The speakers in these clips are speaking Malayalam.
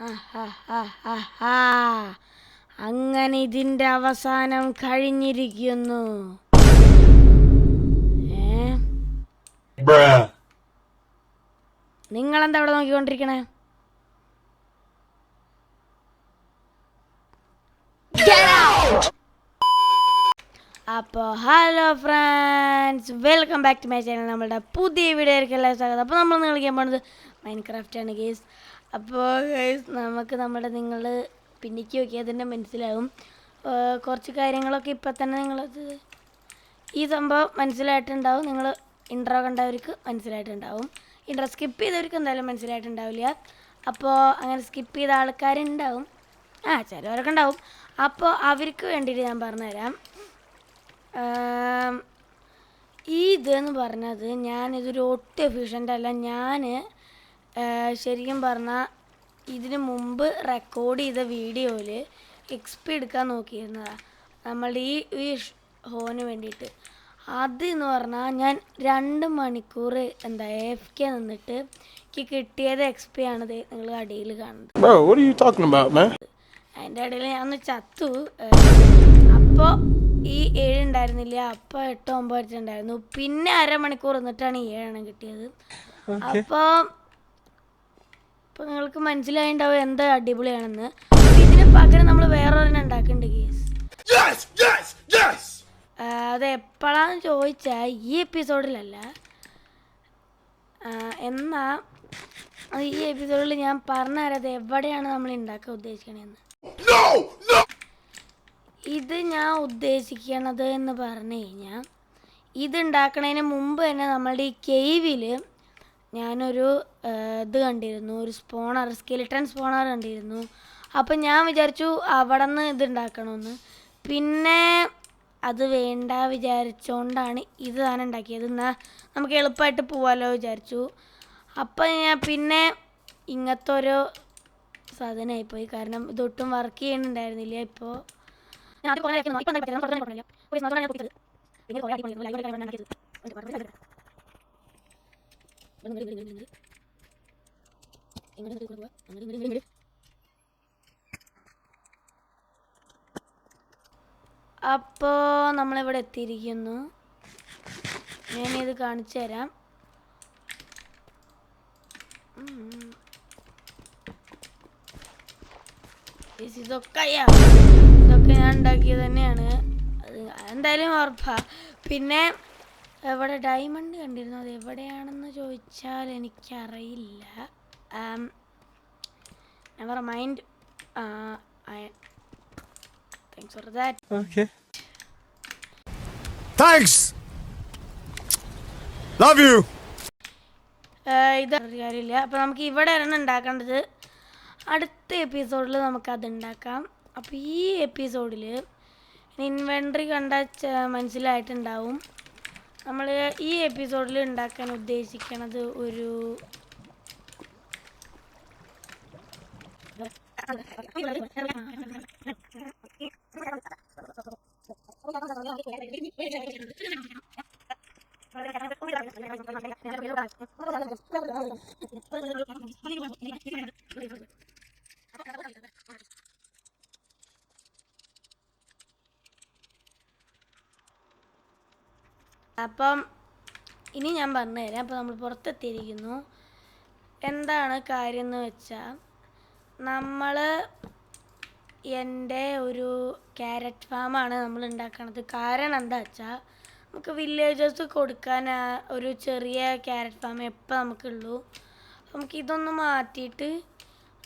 ആഹാഹാഹാഹാ. അങ്ങനെ ഇതിന്റെ അവസാനം കഴിഞ്ഞിരിക്കുന്നു. നിങ്ങളെന്താ അവിടെ നോക്കിക്കൊണ്ടിരിക്കണേ? അപ്പോൾ hello friends, welcome back to my channel. നമ്മളുടെ പുതിയ വീഡിയോയിലേക്ക് എല്ലാവരും സ്വാഗതം. അപ്പോൾ നമ്മൾ കളിക്കാൻ പോകുന്നത് മൈൻക്രാഫ്റ്റാണ് ഗേസ്. അപ്പോൾ ഗേസ് നമുക്ക് നിങ്ങൾ പിന്നിക്ക് നോക്കിയാൽ തന്നെ മനസ്സിലാവും കുറച്ച് കാര്യങ്ങളൊക്കെ. ഇപ്പം തന്നെ നിങ്ങളത് ഈ സംഭവം മനസ്സിലായിട്ടുണ്ടാവും. നിങ്ങൾ ഇൻട്രോ കണ്ടവർക്ക് മനസ്സിലായിട്ടുണ്ടാവും. ഇൻട്രോ സ്കിപ്പ് ചെയ്തവർക്ക് എന്തായാലും മനസ്സിലായിട്ടുണ്ടാവില്ല. അപ്പോൾ അങ്ങനെ സ്കിപ്പ് ചെയ്ത ആൾക്കാരുണ്ടാവും, ചിലവരൊക്കെ ഉണ്ടാവും. അപ്പോൾ അവർക്ക് വേണ്ടിയിട്ട് ഞാൻ പറഞ്ഞുതരാം. ഇതെന്ന് പറഞ്ഞത് ഞാനിതൊരു ഒട്ടും എഫിഷ്യൻ്റ് അല്ല. ഞാൻ ശരിക്കും പറഞ്ഞാൽ ഇതിന് മുമ്പ് റെക്കോർഡ് ചെയ്ത വീഡിയോയിൽ എക്സ്പി എടുക്കാൻ നോക്കിയിരുന്നതാണ് നമ്മളുടെ ഈ ഹോന് വേണ്ടിയിട്ട്. അതെന്ന് പറഞ്ഞാൽ ഞാൻ 2 മണിക്കൂർ AFK നിന്നിട്ട് എനിക്ക് കിട്ടിയത് എക്സ്പി ആണത്. നിങ്ങൾ അടിയിൽ കാണുന്നത്. അതിൻ്റെ ഇടയിൽ ഞാൻ ഒന്ന് ചത്തു. അപ്പോൾ ഈ 7 ഉണ്ടായിരുന്നില്ല, അപ്പോൾ 8, 9 അടിച്ചിട്ടുണ്ടായിരുന്നു. പിന്നെ 1/2 മണിക്കൂർ നിന്നിട്ടാണ് ഈ 7 കിട്ടിയത്. അപ്പോൾ നിങ്ങൾക്ക് മനസ്സിലായിണ്ടാവും എന്താ അടിപൊളിയാണെന്ന്. ഇതിന് പകരം നമ്മൾ വേറൊരെണ്ണം ഉണ്ടാക്കുന്നുണ്ട് കേസ്. അത് എപ്പോഴാന്ന് ചോദിച്ചാൽ ഈ എപ്പിസോഡിലല്ല, എന്നാൽ ഈ എപ്പിസോഡിൽ ഞാൻ പറഞ്ഞുതരാം അത് എവിടെയാണ് നമ്മൾ ഉണ്ടാക്കാൻ ഉദ്ദേശിക്കണതെന്ന്. ഇത് ഞാൻ ഉദ്ദേശിക്കണത് എന്ന് പറഞ്ഞു കഴിഞ്ഞാൽ, ഇതുണ്ടാക്കണതിന് മുമ്പ് തന്നെ നമ്മളുടെ ഈ കേവിൽ ഞാനൊരു ഇത് കണ്ടിരുന്നു, ഒരു സ്കെലിട്ടൺ സ്പോണർ കണ്ടിരുന്നു. അപ്പം ഞാൻ വിചാരിച്ചു അവിടെ നിന്ന് ഇതുണ്ടാക്കണമെന്ന്. പിന്നെ അത് വേണ്ട വിചാരിച്ചുകൊണ്ടാണ് ഇത് താൻ ഉണ്ടാക്കിയത്. എന്നാൽ നമുക്ക് എളുപ്പമായിട്ട് പോകാമല്ലോ വിചാരിച്ചു. അപ്പം ഞാൻ പിന്നെ ഇങ്ങനത്തെ ഒരു സാധനമായിപ്പോയി. കാരണം ഇതൊട്ടും വർക്ക് ചെയ്യുന്നുണ്ടായിരുന്നില്ല. ഇപ്പോൾ അപ്പോൾ നമ്മളിവിടെ എത്തിയിരിക്കുന്നു. ഞാനിത് കാണിച്ചു തരാം. ഇതൊക്കെ ഞാൻ ഉണ്ടാക്കിയത് തന്നെയാണ്, അത് എന്തായാലും ഉറപ്പാണ്. പിന്നെ എവിടെ ഡയമണ്ട് കണ്ടിരുന്നു, അത് എവിടെയാണെന്ന് ചോദിച്ചാൽ എനിക്കറിയില്ല. Never mind. Thanks for that. Okay. Thanks. Love you. ഇത് കാര്യമില്ല. അപ്പോൾ നമുക്ക് ഇവിടെ ആണ് ഉണ്ടാക്കേണ്ടത്. അടുത്ത എപ്പിസോഡിൽ നമുക്കത് ഉണ്ടാക്കാം. അപ്പോൾ ഈ എപ്പിസോഡിൽ ഇൻവെൻട്രി കണ്ടാൽ മനസ്സിലായിട്ടുണ്ടാവും. നമ്മൾ ഈ എപ്പിസോഡിൽ ഉണ്ടാക്കാൻ ഉദ്ദേശിക്കണത് ഒരു അപ്പം ഇനി ഞാൻ പറഞ്ഞുതരാം. അപ്പോൾ നമ്മൾ പുറത്തെത്തിയിരിക്കുന്നു. എന്താണ് കാര്യം എന്ന് വെച്ചാൽ, നമ്മൾ എൻ്റെ ഒരു ക്യാരറ്റ് ഫാമാണ് നമ്മൾ ഉണ്ടാക്കണത്. കാരണം എന്താ വെച്ചാൽ, നമുക്ക് വില്ലേജേഴ്സ് കൊടുക്കാൻ ഒരു ചെറിയ ക്യാരറ്റ് ഫാം എപ്പോൾ നമുക്കുള്ളൂ. നമുക്കിതൊന്ന് മാറ്റിയിട്ട്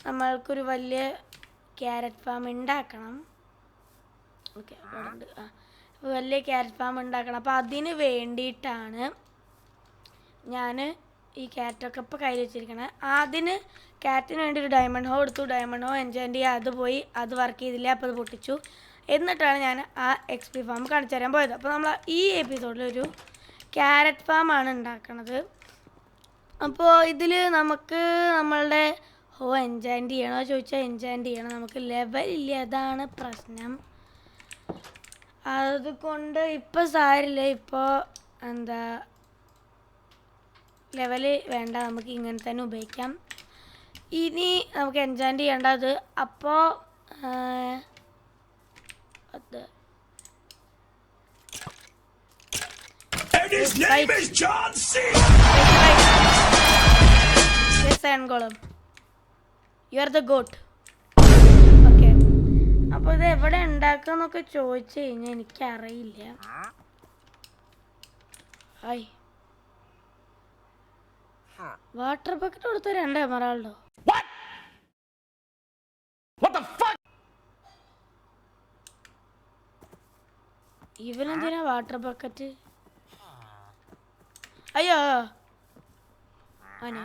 നമ്മൾക്കൊരു വലിയ ക്യാരറ്റ് ഫാം ഉണ്ടാക്കണം. ഓക്കെ, ഉണ്ട്. വലിയ ക്യാരറ്റ് ഫാം ഉണ്ടാക്കണം. അപ്പോൾ അതിന് വേണ്ടിയിട്ടാണ് ഞാൻ ഈ ക്യാരറ്റൊക്കെ ഇപ്പോൾ കയ്യിൽ വെച്ചിരിക്കണേ. അതിന് ക്യാരറ്റിന് വേണ്ടി ഒരു ഡയമണ്ട് ഹോ എടുത്തു. ഡയമണ്ട് ഹോ എൻജോയ് ചെയ്യുക, അത് പോയി, അത് വർക്ക് ചെയ്തില്ല, അപ്പോൾ അത് പൊട്ടിച്ചു. എന്നിട്ടാണ് ഞാൻ ആ XP ഫാം കാണിച്ചു തരാൻ പോയത്. അപ്പോൾ നമ്മൾ ഈ എപ്പിസോഡിലൊരു ക്യാരറ്റ് ഫാമാണ് ഉണ്ടാക്കണത്. അപ്പോൾ ഇതിൽ നമുക്ക് നമ്മളുടെ എൻജോയ് ചെയ്യണോ ചോദിച്ചാൽ എൻജോയ് ചെയ്യണം. നമുക്ക് ലെവലില്ല, അതാണ് പ്രശ്നം. അതുകൊണ്ട് ഇപ്പോൾ സാരില്ല, ഇപ്പോൾ ലെവല് വേണ്ട, നമുക്ക് ഇങ്ങനെ തന്നെ ഉപയോഗിക്കാം. ഇനി നമുക്ക് എൻജോയ് ചെയ്യേണ്ടത് അപ്പോൾ അത് His name is John C. Golem. You are the goat. Okay. അപ്പോൾ ഇത് എവിടെ ഉണ്ടാക്കാന്നൊക്കെ ചോദിച്ചു കഴിഞ്ഞാൽ എനിക്കറിയില്ല. ഹായ് വാട്ടർ ബക്കറ്റ് കൊടുത്ത 2 എമറാൾഡോ. ഇവനെന്തിനാ വാട്ടർ ബക്കറ്റ്? അയ്യോ അവനാ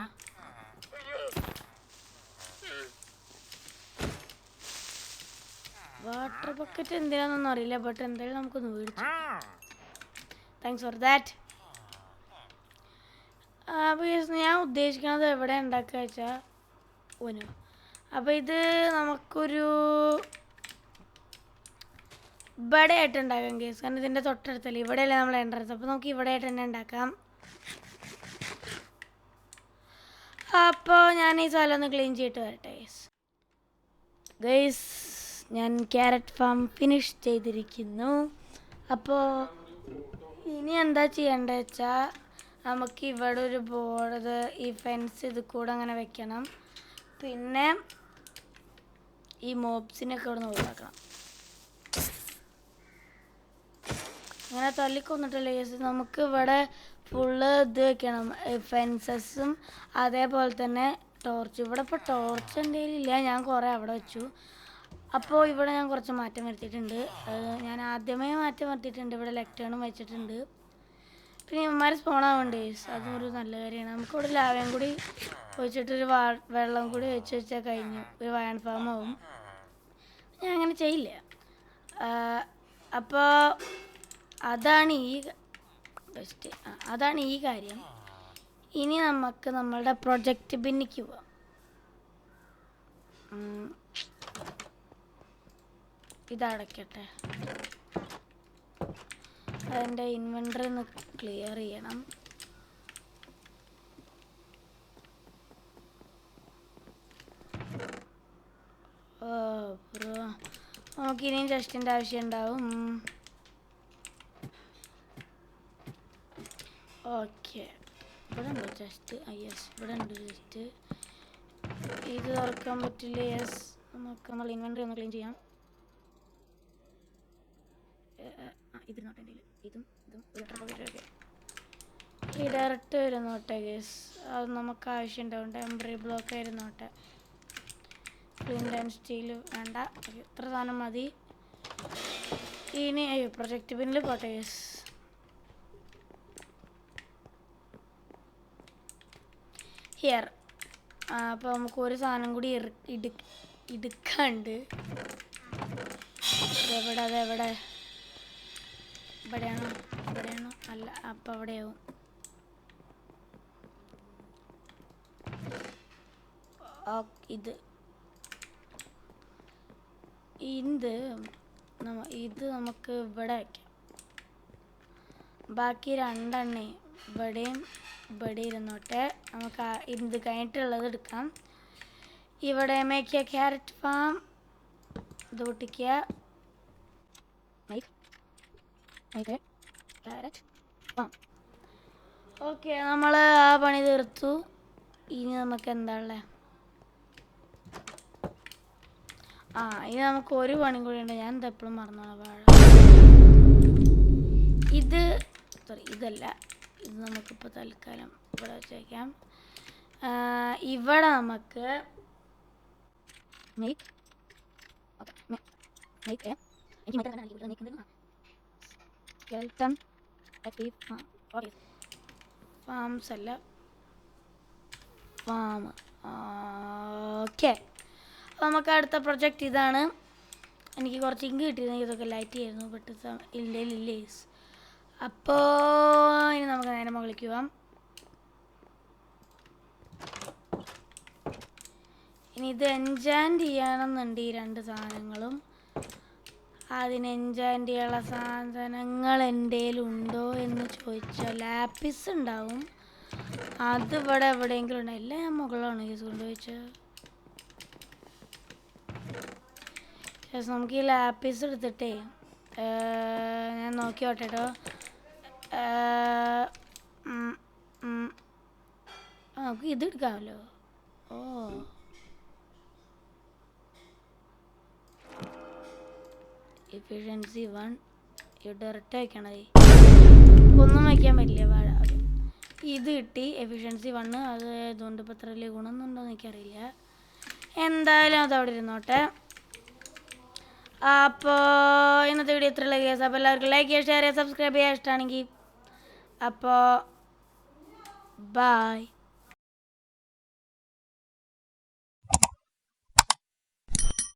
വാട്ടർ ബക്കറ്റ് എന്തിനാന്നൊന്നും അറിയില്ല. ബട്ട് എന്തായാലും നമുക്കൊന്ന് മേടിച്ചു. Thanks for that. അപ്പോൾ ഞാൻ ഉദ്ദേശിക്കുന്നത് എവിടെ ഉണ്ടാക്കുക വെച്ചാൽ ഓനോ. അപ്പോൾ ഇത് നമുക്കൊരു ഇവിടെ ആയിട്ട് ഉണ്ടാക്കാം കേസ്. കാരണം ഇതിൻ്റെ തൊട്ടടുത്തല്ലേ, ഇവിടെയല്ലേ നമ്മൾ എൻട്രൻസ്. അപ്പോൾ നമുക്ക് ഇവിടെ ആയിട്ട് തന്നെ ഉണ്ടാക്കാം. അപ്പോൾ ഞാൻ ഈ സ്ഥലം ഒന്ന് ക്ലീൻ ചെയ്തിട്ട് വരട്ടെ ഗൈസ്. ഞാൻ ക്യാരറ്റ് ഫാം ഫിനിഷ് ചെയ്തിരിക്കുന്നു. അപ്പോൾ ഇനി എന്താ ചെയ്യേണ്ടത് വെച്ചാൽ നമുക്ക് ഇവിടെ ഒരു ബോർഡ്, ഈ ഫെൻസ് ഇത് കൂടെ അങ്ങനെ വെക്കണം. പിന്നെ ഈ മോബ്സിനൊക്കെ ഇവിടെ നിന്ന് ഒഴിവാക്കണം. അങ്ങനെ തല്ലിക്കൊന്നിട്ടല്ലേ കേസ്. നമുക്ക് ഇവിടെ ഫുള്ള് ഇത് വെക്കണം, ഫെൻസസും അതേപോലെ തന്നെ ടോർച്ച്. ഇവിടെ ഇപ്പോൾ ടോർച്ച് എൻ്റെ കയ്യിലില്ല, ഞാൻ കുറേ അവിടെ വെച്ചു. അപ്പോൾ ഇവിടെ ഞാൻ കുറച്ച് മാറ്റം വരുത്തിയിട്ടുണ്ട്. ഞാൻ ആദ്യമേ മാറ്റം വരുത്തിയിട്ടുണ്ട്. ഇവിടെ ലെക്ടേണും വെച്ചിട്ടുണ്ട്. പിന്നെ ഇവന്മാർ സ്പോണാവുന്നുണ്ട് കേസ്, അതും ഒരു നല്ല കാര്യമാണ്. നമുക്കിവിടെ ലാവയും കൂടി ഒഴിച്ചിട്ടൊരു വെള്ളം കൂടി വെച്ചാൽ കഴിഞ്ഞു, ഒരു വയൺ ഫാം ആവും. ഞാൻ അങ്ങനെ ചെയ്യില്ല. അപ്പോൾ അതാണ് ഈ കാര്യം. ഇനി നമുക്ക് നമ്മളുടെ പ്രൊജക്റ്റ് ബിന്നിക്ക് പോവാം. ഇതടയ്ക്കട്ടെ. അതിൻ്റെ ഇൻവെൻ്ററി ഒന്ന് ക്ലിയർ ചെയ്യണം. നമുക്കിനിയും ജസ്റ്റിൻ്റെ ആവശ്യം ഉണ്ടാവും. ഓക്കെ, ഇവിടെ ഉണ്ടോ ജസ്റ്റ്? യെസ്, ഇവിടെ ഉണ്ട് ജസ്റ്റ്. ഇത് തുറക്കാൻ പറ്റില്ല. യെസ്, നമുക്ക് നമ്മൾ ഇൻവെൻ്ററി ഒന്ന് ക്ലീൻ ചെയ്യാം. ഇതിരുന്നോട്ടെ എൻ്റെ ഇതും ഈ ഡയറക്റ്റ് വരുന്നോട്ടെ ഗേസ്. അത് നമുക്ക് ആവശ്യം ഉണ്ടാവും. ടെമ്പററി ബ്ലോക്ക് ആയിരുന്നോട്ടെ. ഫ്ലിൻ്റ് ആൻഡ് സ്റ്റീൽ വേണ്ട, ഇത്ര സാധനം മതി. ഇനി പ്രൊജക്റ്റ് ബിന്നിൽ പോട്ടെ ഗേസ്. ഹിയർ. അപ്പോൾ നമുക്ക് ഒരു സാധനം കൂടി എടുക്കാണ്ട്. അതെവിടെ ഇവിടെയാണോ അല്ല, അപ്പം അവിടെയാവും. ഇത് നമുക്ക് ഇവിടെ വയ്ക്കാം. ബാക്കി 2 ഇവിടെയും ഇവിടെ ഇരുന്നോട്ടെ. നമുക്ക് ഇത് കഴിഞ്ഞിട്ടുള്ളത് എടുക്കാം. ഇവിടെ മേക്കിയ ക്യാരറ്റ് ഫാം ഇത് പൊട്ടിക്കുക. ഓക്കെ, നമ്മൾ ആ പണി തീർത്തു. ഇനി നമുക്ക് എന്താ ഉള്ളത്? ഇനി നമുക്ക് ഒരു പണി കൂടി ഉണ്ട്. ഞാൻ എപ്പോഴും മറന്നോളാം. വാഴ ഇതല്ല, ഇത് നമുക്കിപ്പോൾ തൽക്കാലം ഇവിടെ വെച്ചേക്കാം. ഇവിടെ നമുക്ക് ഫാംസ് അല്ല, ഫാം. ഓക്കെ, അപ്പോൾ നമുക്ക് അടുത്ത പ്രൊജക്റ്റ് ഇതാണ്. എനിക്ക് കുറച്ച് ഇങ്ക് കിട്ടിയിരുന്നെങ്കിൽ ഇതൊക്കെ ലൈറ്റ് ചെയ്യായിരുന്നു. ബട്ട് ഇല്ലേ. അപ്പോൾ ഇനി നമുക്ക് നേരെ മുകളിലേക്ക് പോവാം. ഇനി ഇത് എൻജാൻറ്റ് ചെയ്യണമെന്നുണ്ട് ഈ 2 സാധനങ്ങളും. അതിന് എൻജാൻറ്റ് ചെയ്യാനുള്ള സാധനങ്ങൾ എൻ്റെ ഉണ്ടോ എന്ന് ചോദിച്ചാൽ ലാപ്പിസ് ഉണ്ടാവും. അത് ഇവിടെ എവിടെയെങ്കിലും ഉണ്ട്. എല്ലാം ഞാൻ മുകളിലാണ് കേസ് കൊണ്ടുപോയിച്ചാൽ. ശേഷം നമുക്ക് ഈ ലാപ്പീസ് എടുത്തിട്ടേ ഞാൻ നോക്കി നോട്ടെട്ടോ. നമുക്ക് ഇത് എടുക്കാമല്ലോ. ഓ എഫിഷ്യൻസി 1 ഡയറക്റ്റ് വയ്ക്കണതേ, ഒന്നും വയ്ക്കാൻ പറ്റില്ല. ഇത് കിട്ടി എഫിഷ്യൻസി 1. അത് ഇതുകൊണ്ട് ഇപ്പോൾ എത്ര വലിയ ഗുണമെന്നുണ്ടോ എന്ന് എനിക്കറിയില്ല. എന്തായാലും അത് അവിടെ ഇരുന്നോട്ടെ. അപ്പോൾ ഇന്നത്തെ വീഡിയോ ഇത്രയുള്ള കേസ്. അപ്പോൾ എല്ലാവർക്കും ലൈക്ക് ചെയ്യുക, ഷെയർ ചെയ്യുക, സബ്സ്ക്രൈബ് ചെയ്യുക ഇഷ്ടമാണെങ്കിൽ. അപ്പോൾ ബൈ.